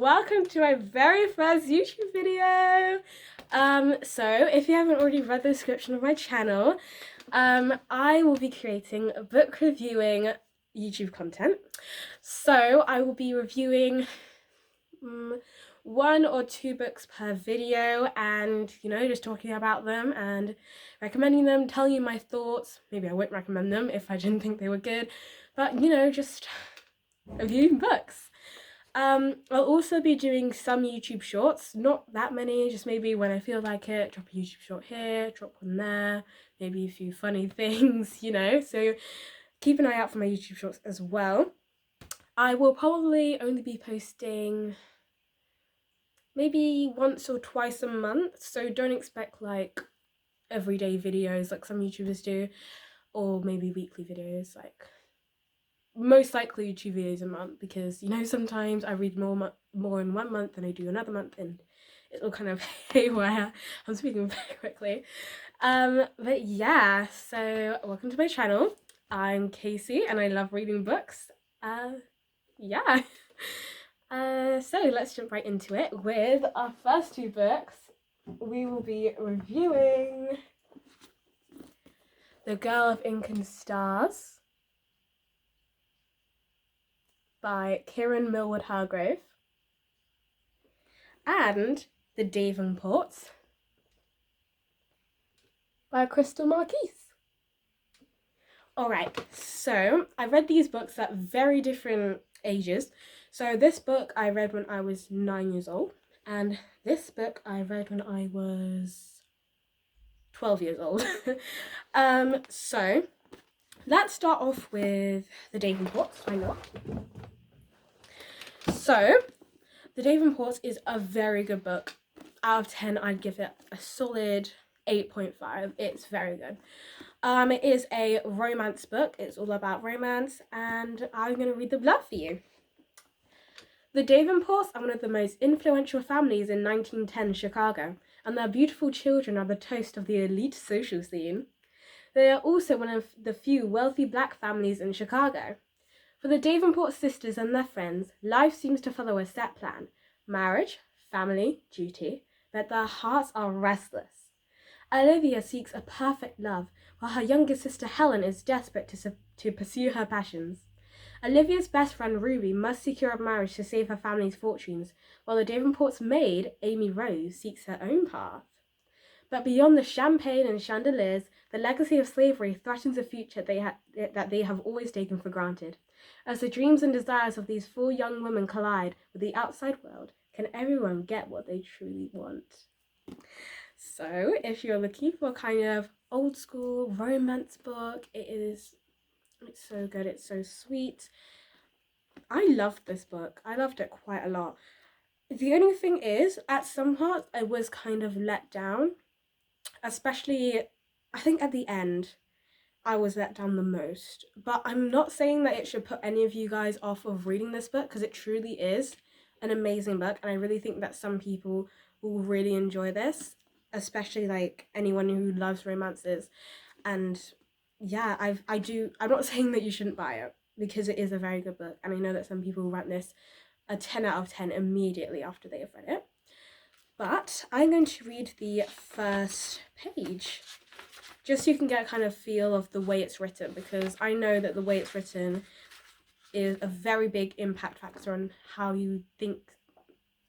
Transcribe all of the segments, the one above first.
welcome to my very first YouTube video. So if you haven't already read the description of my channel, I will be creating a book reviewing YouTube content. So I will be reviewing one or two books per video and, just talking about them and recommending them, telling you my thoughts. Maybe I won't recommend them if I didn't think they were good, but, just reviewing books. I'll also be doing some YouTube shorts, not that many, just maybe when I feel like it, drop a YouTube short here, drop one there, maybe a few funny things, so keep an eye out for my YouTube shorts as well. I will probably only be posting maybe once or twice a month, so don't expect like everyday videos like some YouTubers do, or maybe weekly videos, like most likely 2 videos a month, because sometimes I read more in 1 month than I do another month, and it's all kind of haywire. I'm speaking very quickly. But yeah, so welcome to my channel. I'm Casey and I love reading books. Yeah. So let's jump right into it with our first 2 books. We will be reviewing The Girl of Ink and Stars by Kieran Millward Hargrave and The Davenports by Crystal Marquise. Alright, so I read these books at very different ages. So this book I read when I was 9 years old, and this book I read when I was 12 years old. So let's start off with The Davenports. Why not? So, The Davenports is a very good book. Out of 10, I'd give it a solid 8.5. It's very good. It is a romance book. It's all about romance, and I'm going to read the blurb for you. The Davenports are one of the most influential families in 1910 Chicago, and their beautiful children are the toast of the elite social scene. They are also one of the few wealthy black families in Chicago. For the Davenport sisters and their friends, life seems to follow a set plan: marriage, family, duty, but their hearts are restless. Olivia seeks a perfect love, while her younger sister Helen is desperate to pursue her passions. Olivia's best friend Ruby must secure a marriage to save her family's fortunes, while the Davenport's maid, Amy Rose, seeks her own path. But beyond the champagne and chandeliers, the legacy of slavery threatens a future that they have always taken for granted. As the dreams and desires of these 4 young women collide with the outside world, can everyone get what they truly want? So, if you're looking for a kind of old school romance book, it's so good, it's so sweet. I loved this book. I loved it quite a lot. The only thing is, at some parts, I was kind of let down. Especially, I think at the end, I was let down the most. But I'm not saying that it should put any of you guys off of reading this book, because it truly is an amazing book, and I really think that some people will really enjoy this, especially like anyone who loves romances. And yeah, I'm not saying that you shouldn't buy it, because it is a very good book, and I know that some people rank this a 10 out of 10 immediately after they have read it. But I'm going to read the first page, just so you can get a kind of feel of the way it's written, because I know that the way it's written is a very big impact factor on how you think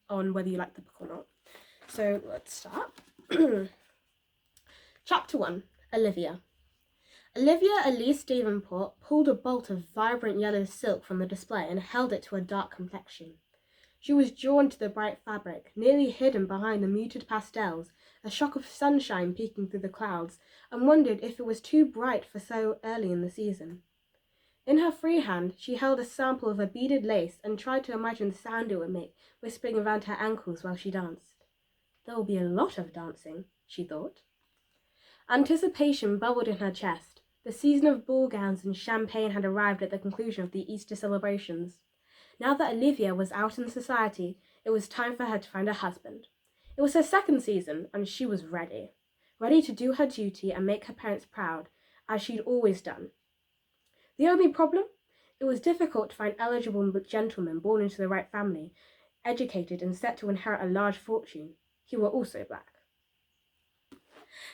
on whether you like the book or not. So let's start. Chapter 1, Olivia. Olivia Elise Davenport pulled a bolt of vibrant yellow silk from the display and held it to her dark complexion. She was drawn to the bright fabric, nearly hidden behind the muted pastels, a shock of sunshine peeking through the clouds, and wondered if it was too bright for so early in the season. In her free hand, she held a sample of a beaded lace and tried to imagine the sound it would make, whispering around her ankles while she danced. There will be a lot of dancing, she thought. Anticipation bubbled in her chest. The season of ball gowns and champagne had arrived at the conclusion of the Easter celebrations. Now that Olivia was out in society, it was time for her to find a husband. It was her second season, and she was ready to do her duty and make her parents proud, as she'd always done. The only problem? It was difficult to find eligible gentlemen born into the right family, educated and set to inherit a large fortune, who were also black.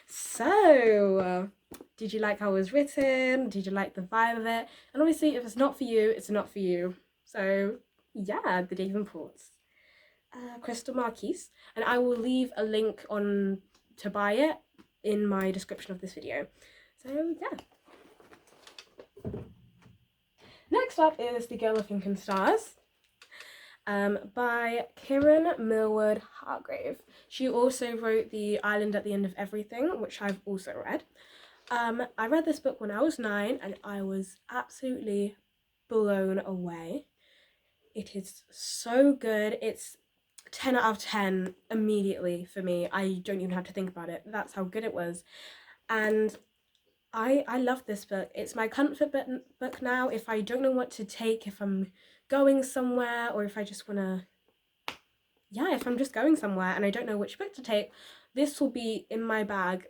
So, did you like how it was written? Did you like the vibe of it? And obviously, if it's not for you, it's not for you. So, yeah, the Davenports. Crystal Marquise. And I will leave a link on to buy it in my description of this video. So, yeah. Next up is The Girl of Thinking Stars. By Kieran Millward Hargrave. She also wrote The Island at the End of Everything, which I've also read. I read this book when I was 9 and I was absolutely blown away. It is so good. It's 10 out of 10 immediately for me. I don't even have to think about it. That's how good it was. And I love this book. It's my comfort book now. If I don't know what to take, if I'm going somewhere, or if I just want to, yeah, if I'm just going somewhere and I don't know which book to take, this will be in my bag.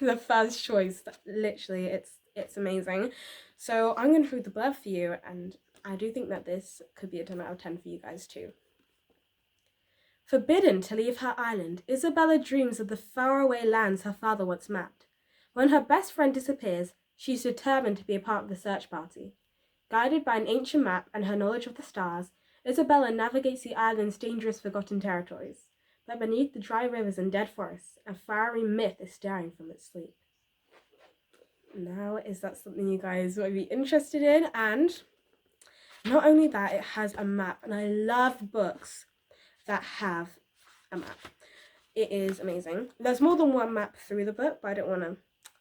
The first choice. Literally, it's amazing. So I'm going to read the blurb for you, and I do think that this could be a 10 out of 10 for you guys too. Forbidden to leave her island, Isabella dreams of the faraway lands her father once mapped. When her best friend disappears, she's determined to be a part of the search party. Guided by an ancient map and her knowledge of the stars, Isabella navigates the island's dangerous forgotten territories. But beneath the dry rivers and dead forests, a fiery myth is staring from its sleep. Now, is that something you guys would be interested in? And not only that, it has a map, and I love books that have a map. It is amazing. There's more than one map through the book, but I don't want to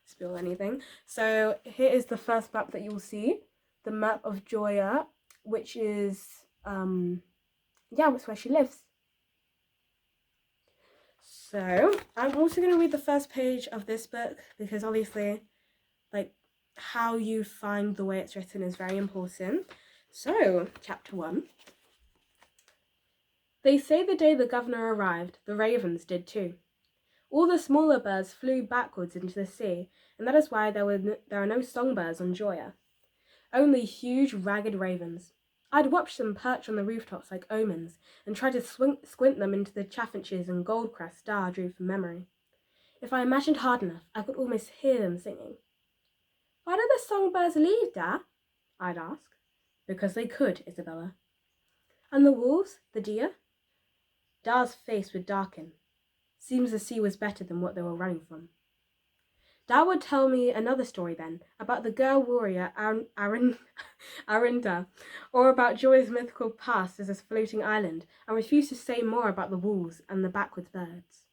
spill anything. So here is the first map that you'll see, the map of Joya, which is it's where she lives. So I'm also going to read the first page of this book because obviously, like, how you find the way it's written is very important. So, chapter 1. They say the day the governor arrived, the ravens did too. All the smaller birds flew backwards into the sea, and that is why there are no songbirds on Joya. Only huge, ragged ravens. I'd watch them perch on the rooftops like omens, and try to squint them into the chaffinches and goldcrests Da drew from memory. If I imagined hard enough, I could almost hear them singing. Why did the songbirds leave, Da? I'd ask. Because they could, Isabella. And the wolves, the deer? Da's face would darken. Seems the sea was better than what they were running from. Da would tell me another story then, about the girl warrior Arinda, or about Joy's mythical past as a floating island, and refused to say more about the wolves and the backwards birds.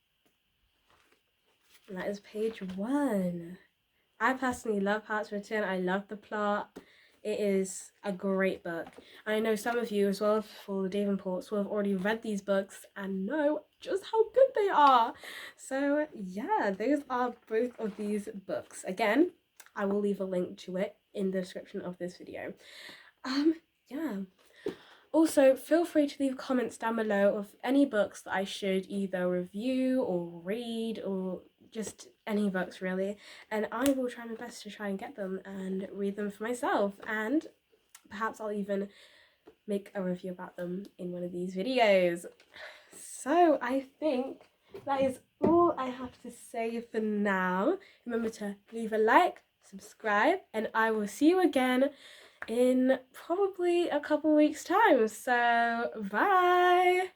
And that is page 1. I personally love how it's written. I love the plot. It is a great book. I know some of you as well, for the Davenports, will have already read these books and know just how good they are. So yeah, those are both of these books. Again, I will leave a link to it in the description of this video. Yeah. Also, feel free to leave comments down below of any books that I should either review or read, or just any books really, and I will try my best to try and get them and read them for myself, and perhaps I'll even make a review about them in one of these videos. So I think that is all I have to say for now. Remember to leave a like, subscribe, and I will see you again in probably a couple weeks time. So bye.